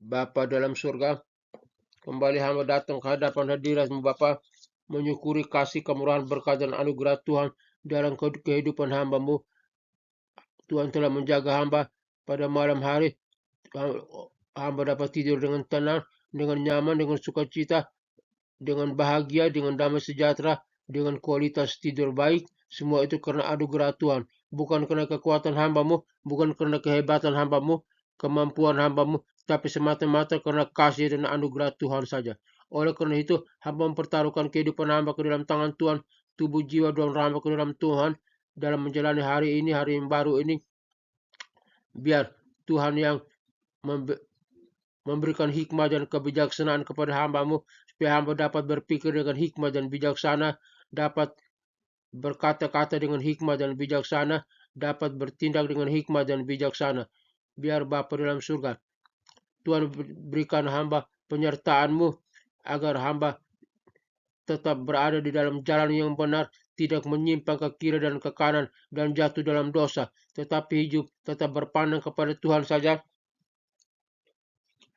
Bapa dalam surga, kembali hamba datang ke hadapan hadirat-Mu Bapa, menyukuri kasih kemurahan berkat dan anugerah Tuhan dalam kehidupan hamba-Mu. Tuhan telah menjaga hamba pada malam hari. Hamba dapat tidur dengan tenang, dengan nyaman, dengan sukacita, dengan bahagia, dengan damai sejahtera, dengan kualitas tidur baik. Semua itu karena anugerah Tuhan. Bukan karena kekuatan hamba-Mu, bukan karena kehebatan hamba-Mu, kemampuan hamba-Mu, tapi semata-mata karena kasih dan anugerah Tuhan saja. Oleh karena itu, hamba mempertaruhkan kehidupan hamba ke dalam tangan Tuhan, tubuh jiwa dan hamba ke dalam Tuhan, dalam menjalani hari ini, hari yang baru ini. Biar Tuhan yang memberikan hikmah dan kebijaksanaan kepada hamba-Mu, supaya hamba dapat berpikir dengan hikmah dan bijaksana, dapat berkata-kata dengan hikmah dan bijaksana, dapat bertindak dengan hikmah dan bijaksana. Biar Bapa dalam surga, Tuhan berikan hamba penyertaan-Mu, agar hamba tetap berada di dalam jalan yang benar, tidak menyimpang ke kiri dan ke kanan, dan jatuh dalam dosa, tetapi hidup tetap berpandang kepada Tuhan saja,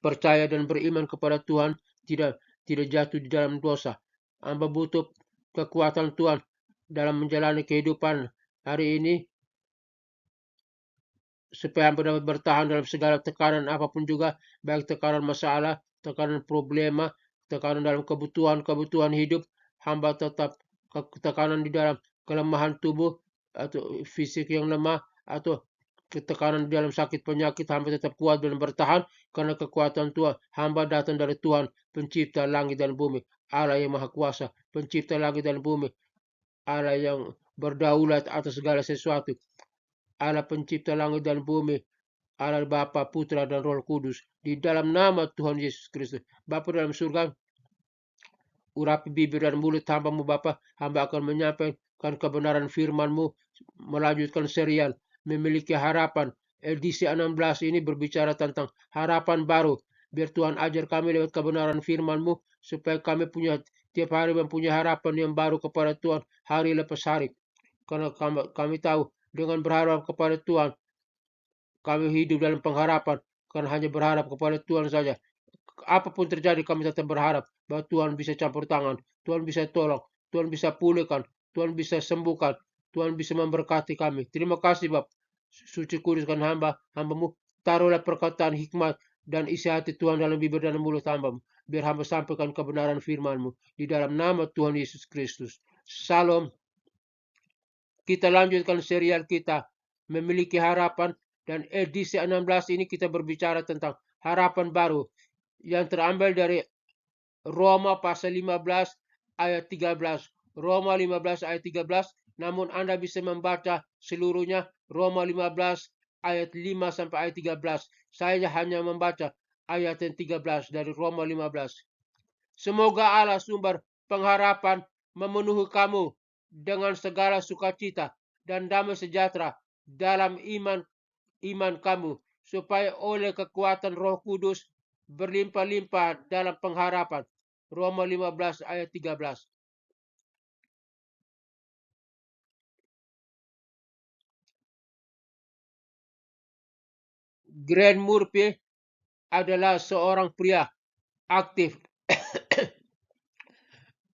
percaya dan beriman kepada Tuhan, tidak jatuh di dalam dosa. Hamba butuh kekuatan Tuhan dalam menjalani kehidupan hari ini, supaya hamba dapat bertahan dalam segala tekanan apapun juga, baik tekanan masalah, tekanan problema, tekanan dalam kebutuhan hidup. Hamba tetap tekanan di dalam kelemahan tubuh atau fisik yang lemah, atau tekanan di dalam sakit penyakit, hamba tetap kuat dan bertahan karena kekuatan Tuhan. Hamba datang dari Tuhan, pencipta langit dan bumi, Allah yang maha kuasa, pencipta langit dan bumi, Allah yang berdaulat atas segala sesuatu, Allah pencipta langit dan bumi, Allah Bapa, Putra, dan Roh Kudus. Di dalam nama Tuhan Yesus Kristus, Bapa dalam surga, urapi bibir dan mulut hamba-Mu Bapa. Hamba akan menyampaikan kebenaran firman-Mu, melanjutkan serial Memiliki Harapan. Edisi 16 ini berbicara tentang harapan baru. Biar Tuhan ajar kami lewat kebenaran firman-Mu, supaya kami tiap hari mempunyai harapan yang baru kepada Tuhan, hari lepas hari. Karena kami tahu, dengan berharap kepada Tuhan, kami hidup dalam pengharapan, karena hanya berharap kepada Tuhan saja. Apapun terjadi, kami tetap berharap bahwa Tuhan bisa campur tangan, Tuhan bisa tolong, Tuhan bisa pulihkan, Tuhan bisa sembuhkan, Tuhan bisa memberkati kami. Terima kasih Bapa. Suci kuduskan hamba-Mu. Taruhlah perkataan hikmat dan isi hati Tuhan dalam bibir dan mulut hamba-Mu. Biar hamba sampaikan kebenaran firman-Mu. Di dalam nama Tuhan Yesus Kristus. Salam. Kita lanjutkan serial kita, Memiliki Harapan. Dan edisi 16 ini kita berbicara tentang harapan baru, yang terambil dari Roma pasal 15 ayat 13. Roma 15 ayat 13. Namun Anda bisa membaca seluruhnya, Roma 15 ayat 5 sampai ayat 13. Saya hanya membaca ayat yang 13 dari Roma 15. Semoga Allah sumber pengharapan memenuhi kamu dengan segala sukacita dan damai sejahtera dalam iman kamu, supaya oleh kekuatan Roh Kudus berlimpah-limpah dalam pengharapan. Roma 15 ayat 13. Grant Murphy adalah seorang pria aktif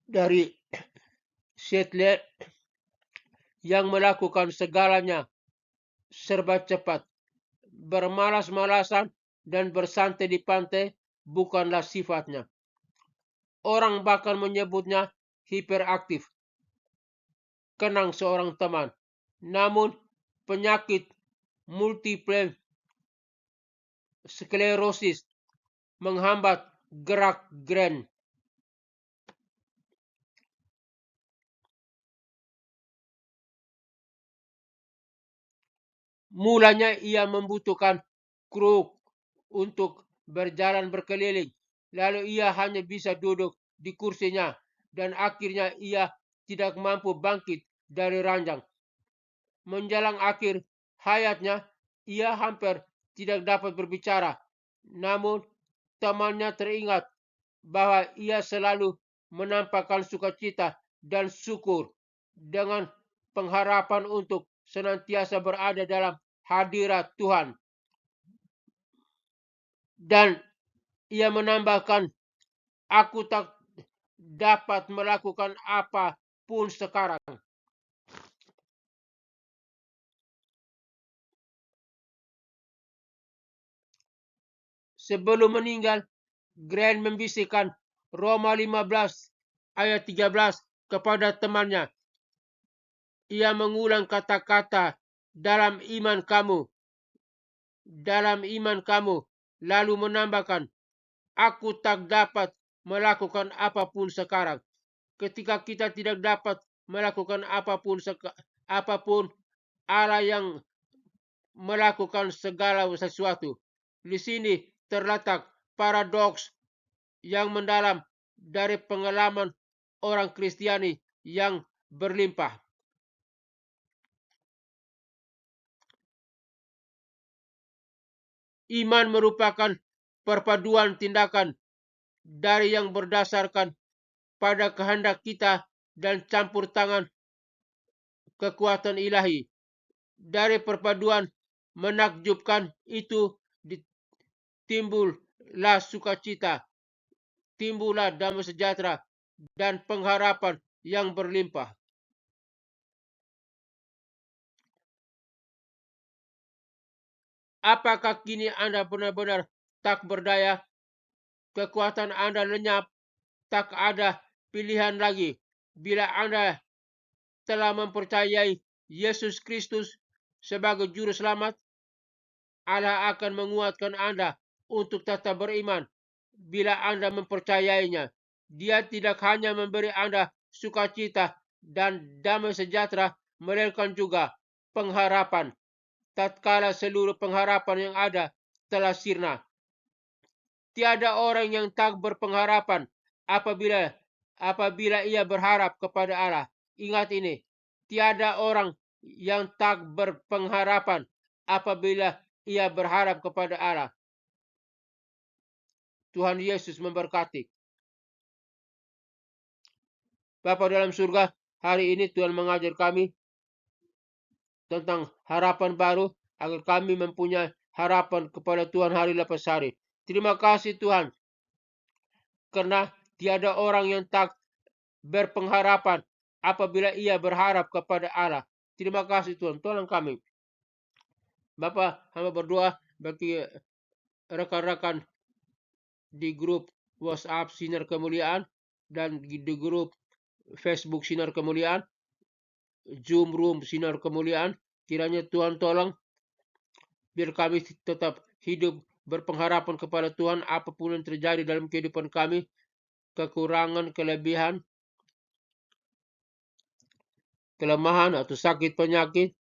dari Seattle yang melakukan segalanya serba cepat. Bermalas-malasan dan bersantai di pantai bukanlah sifatnya. Orang bahkan menyebutnya hiperaktif. Kenang seorang teman. Namun penyakit multiple sklerosis menghambat gerak Grant. Mulanya ia membutuhkan kruk untuk berjalan berkeliling. Lalu ia hanya bisa duduk di kursinya, dan akhirnya ia tidak mampu bangkit dari ranjang. Menjelang akhir hayatnya, ia hampir tidak dapat berbicara. Namun temannya teringat bahwa ia selalu menampakkan sukacita dan syukur dengan pengharapan untuk senantiasa berada dalam hadirat Tuhan. Dan Ia menambahkan, aku tak dapat melakukan apa pun sekarang. Sebelum meninggal, Grant membisikkan Roma 15 ayat 13 kepada temannya. Ia mengulang kata-kata dalam iman kamu, lalu menambahkan, aku tak dapat melakukan apapun sekarang. Ketika kita tidak dapat melakukan apapun, Allah yang melakukan segala sesuatu. Di sini terletak paradoks yang mendalam dari pengalaman orang Kristiani yang berlimpah. Iman merupakan perpaduan tindakan dari yang berdasarkan pada kehendak kita dan campur tangan kekuatan ilahi. Dari perpaduan menakjubkan itu timbullah sukacita, timbullah damai sejahtera dan pengharapan yang berlimpah. Apakah kini Anda benar-benar tak berdaya? Kekuatan Anda lenyap, tak ada pilihan lagi. Bila Anda telah mempercayai Yesus Kristus sebagai juru selamat, Allah akan menguatkan Anda untuk tetap beriman. Bila Anda mempercayainya, Dia tidak hanya memberi Anda sukacita dan damai sejahtera, melainkan juga pengharapan. Tatkala seluruh pengharapan yang ada telah sirna. Tiada orang yang tak berpengharapan apabila ia berharap kepada Allah. Ingat ini, tiada orang yang tak berpengharapan apabila ia berharap kepada Allah. Tuhan Yesus memberkati. Bapa dalam surga, hari ini Tuhan mengajar kami tentang harapan baru agar kami mempunyai harapan kepada Tuhan hari lepas hari. Terima kasih Tuhan, karena tiada orang yang tak berpengharapan apabila ia berharap kepada Allah. Terima kasih Tuhan, tolong kami. Bapa, hamba berdoa bagi rekan-rekan di grup WhatsApp Sinar Kemuliaan dan di grup Facebook Sinar Kemuliaan, Zoom Room Sinar Kemuliaan. Kiranya Tuhan tolong biar kami tetap hidup berpengharapan kepada Tuhan apapun yang terjadi dalam kehidupan kami, kekurangan, kelebihan, kelemahan atau sakit penyakit,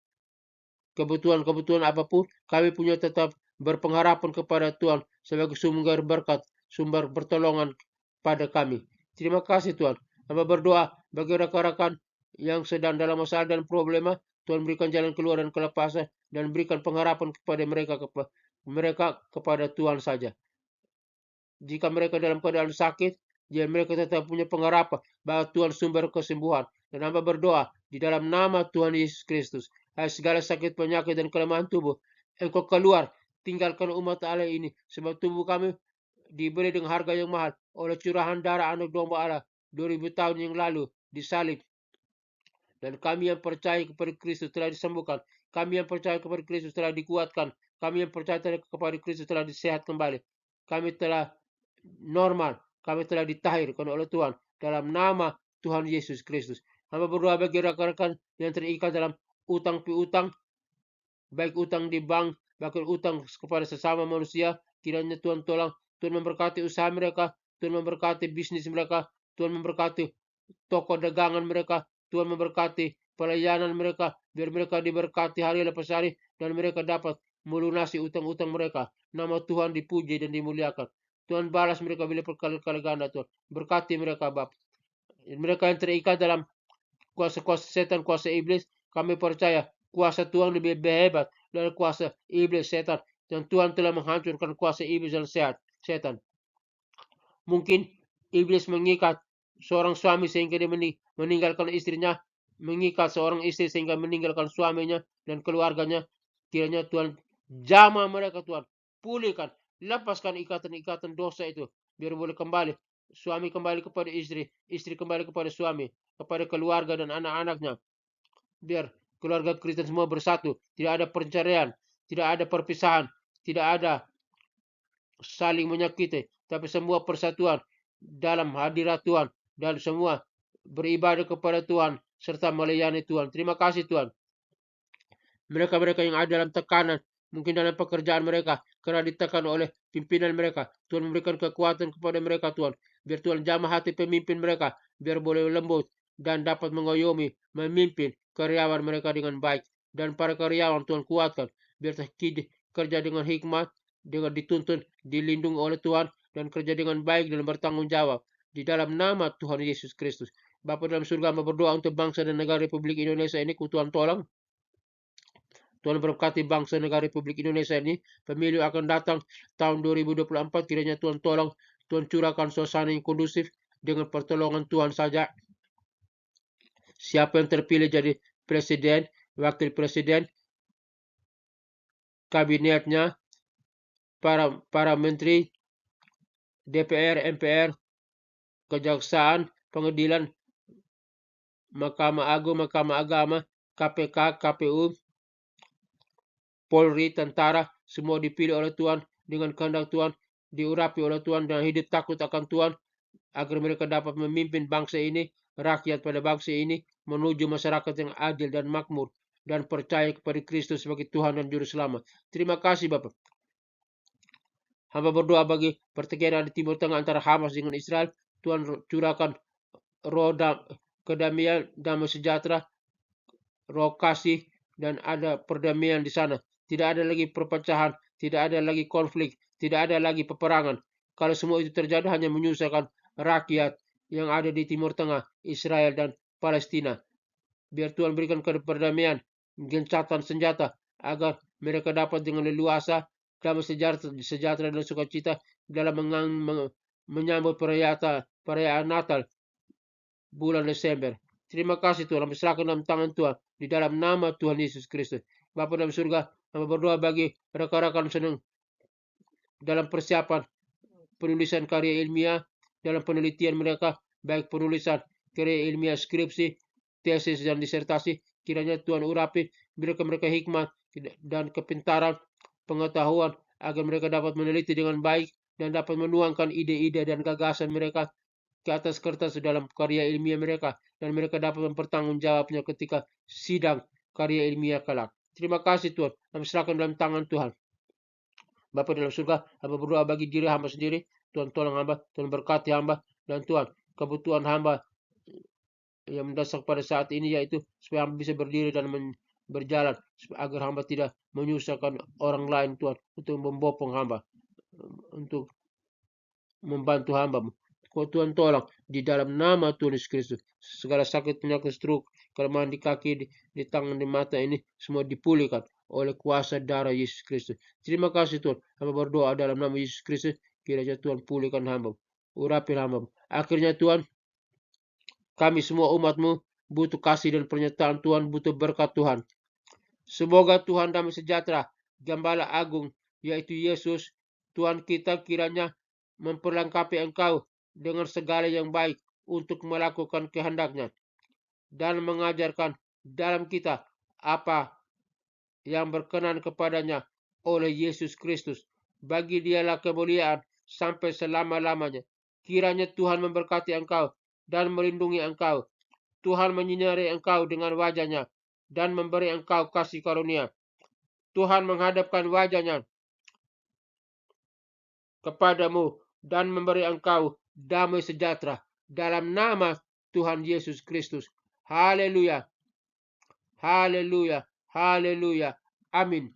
kebutuhan-kebutuhan apapun, kami punya tetap berpengharapan kepada Tuhan sebagai sumber berkat, sumber pertolongan pada kami. Terima kasih Tuhan. Hamba berdoa bagi rekan-rekan yang sedang dalam masalah dan problema, Tuhan berikan jalan keluar dan kelepasan dan berikan pengharapan kepada mereka kepada Tuhan saja. Jika mereka dalam keadaan sakit, ya mereka tetap punya pengharapan bahwa Tuhan sumber kesembuhan. Dan hamba berdoa di dalam nama Tuhan Yesus Kristus, segala sakit penyakit dan kelemahan tubuh, Engkau keluar, tinggalkan umat Allah ini, sebab tubuh kami diberi dengan harga yang mahal oleh curahan darah anak domba Allah 2000 tahun yang lalu disalib. Dan kami yang percaya kepada Kristus telah disembuhkan. Kami yang percaya kepada Kristus telah dikuatkan. Kami yang percaya kepada Kristus telah disehat kembali. Kami telah normal. Kami telah ditahirkan oleh Tuhan dalam nama Tuhan Yesus Kristus. Hamba berdoa bagi rekan-rekan yang terikat dalam utang piutang, baik utang di bank, bahkan utang kepada sesama manusia. Kiranya Tuhan tolong, Tuhan memberkati usaha mereka, Tuhan memberkati bisnis mereka, Tuhan memberkati toko dagangan mereka, Tuhan memberkati pelayanan mereka, biar mereka diberkati hari lepas hari dan mereka dapat melunasi utang-utang mereka. Nama Tuhan dipuji dan dimuliakan. Tuhan balas mereka bila berkali-kali ganda Tuhan. Berkati mereka Bapa. Mereka yang terikat dalam kuasa-kuasa setan, kuasa iblis, kami percaya kuasa Tuhan lebih hebat dari kuasa iblis setan. Dan Tuhan telah menghancurkan kuasa iblis dan setan. Mungkin iblis mengikat seorang suami sehingga dia meninggalkan istrinya, mengikat seorang istri sehingga meninggalkan suaminya dan keluarganya. Kiranya Tuhan jamah mereka Tuhan, pulihkan Lepaskan ikatan-ikatan dosa itu, biar boleh kembali. Suami kembali kepada istri, istri kembali kepada suami, kepada keluarga dan anak-anaknya. Biar keluarga Kristen semua bersatu, tidak ada perceraian, tidak ada perpisahan, tidak ada saling menyakiti, tapi semua persatuan dalam hadirat Tuhan dan semua beribadah kepada Tuhan serta melayani Tuhan. Terima kasih Tuhan. Mereka-mereka yang ada dalam tekanan, mungkin dalam pekerjaan mereka, karena ditekan oleh pimpinan mereka. Tuhan memberikan kekuatan kepada mereka Tuhan. Biar Tuhan jamah hati pemimpin mereka, biar boleh lembut dan dapat mengayomi, memimpin karyawan mereka dengan baik. Dan para karyawan Tuhan kuatkan, biar kerja dengan hikmat, dengan dituntun, dilindungi oleh Tuhan, dan kerja dengan baik dan bertanggung jawab. Di dalam nama Tuhan Yesus Kristus. Bapa dalam surga, berdoa untuk bangsa dan negara Republik Indonesia ini, Tuhan tolong. Tuhan berkati bangsa negara Republik Indonesia ini. Pemilu akan datang tahun 2024. Kiranya Tuhan tolong. Tuhan curahkan suasana yang kondusif dengan pertolongan Tuhan saja. Siapa yang terpilih jadi presiden, wakil presiden, kabinetnya, para menteri, DPR, MPR, kejaksaan, pengadilan, Mahkamah Agung, Mahkamah Agama, KPK, KPU, Polri, tentara, semua dipilih oleh Tuhan dengan kehendak Tuhan, diurapi oleh Tuhan dan hidup takut akan Tuhan, agar mereka dapat memimpin bangsa ini, rakyat pada bangsa ini, menuju masyarakat yang adil dan makmur, dan percaya kepada Kristus sebagai Tuhan dan Juru Selamat. Terima kasih Bapak. Hamba berdoa bagi pertikaian di Timur Tengah antara Hamas dengan Israel. Tuhan curahkan roh kedamaian, damai sejahtera, roh kasih, dan ada perdamaian di sana. Tidak ada lagi perpecahan, tidak ada lagi konflik, tidak ada lagi peperangan. Kalau semua itu terjadi hanya menyusahkan rakyat yang ada di Timur Tengah, Israel dan Palestina. Biar Tuhan berikan perdamaian, gencatan senjata, agar mereka dapat dengan leluasa, damai sejahtera dan sukacita dalam menyambut perayaan Natal bulan Desember. Terima kasih Tuhan, kami serahkan dalam tangan Tuhan, di dalam nama Tuhan Yesus Kristus. Bapa dalam surga, kami berdoa bagi rekan-rekan senang dalam persiapan penulisan karya ilmiah, dalam penelitian mereka, baik penulisan karya ilmiah, skripsi, tesis, dan disertasi. Kiranya Tuhan urapi, berikan mereka hikmat dan kepintaran, pengetahuan, agar mereka dapat meneliti dengan baik dan dapat menuangkan ide-ide dan gagasan mereka ke atas kertas dalam karya ilmiah mereka, dan mereka dapat mempertanggungjawabnya ketika sidang karya ilmiah kelak. Terima kasih Tuhan, kami serahkan dalam tangan Tuhan. Bapa dalam surga, hamba berdoa bagi diri hamba sendiri. Tuhan tolong hamba, Tuhan berkati hamba, dan Tuhan kebutuhan hamba yang mendasar pada saat ini, yaitu supaya hamba bisa berdiri dan berjalan, agar hamba tidak menyusahkan orang lain Tuhan, untuk membopong hamba, untuk membantu hamba. Tuhan tolong di dalam nama Tuhan Yesus Kristus. Segala sakit, penyakit, stroke, kelemahan di kaki, di tangan, di mata ini semua dipulihkan oleh kuasa darah Yesus Kristus. Terima kasih Tuhan. Hamba berdoa dalam nama Yesus Kristus. Kiranya Tuhan pulihkan hamba, urapi hamba. Akhirnya Tuhan, kami semua umat-Mu butuh kasih dan pernyataan Tuhan, butuh berkat Tuhan. Semoga Tuhan damai sejahtera, Gembala Agung, yaitu Yesus, Tuhan kita, kiranya memperlengkapi Engkau dengan segala yang baik untuk melakukan kehendak-Nya dan mengajarkan dalam kita apa yang berkenan kepadanya oleh Yesus Kristus. Bagi Dialah kemuliaan sampai selama-lamanya. Kiranya Tuhan memberkati engkau dan melindungi engkau. Tuhan menyinari engkau dengan wajah-Nya dan memberi engkau kasih karunia. Tuhan menghadapkan wajah-Nya kepadamu dan memberi engkau damai sejahtera dalam nama Tuhan Yesus Kristus. Haleluya. Haleluya. Haleluya. Amin.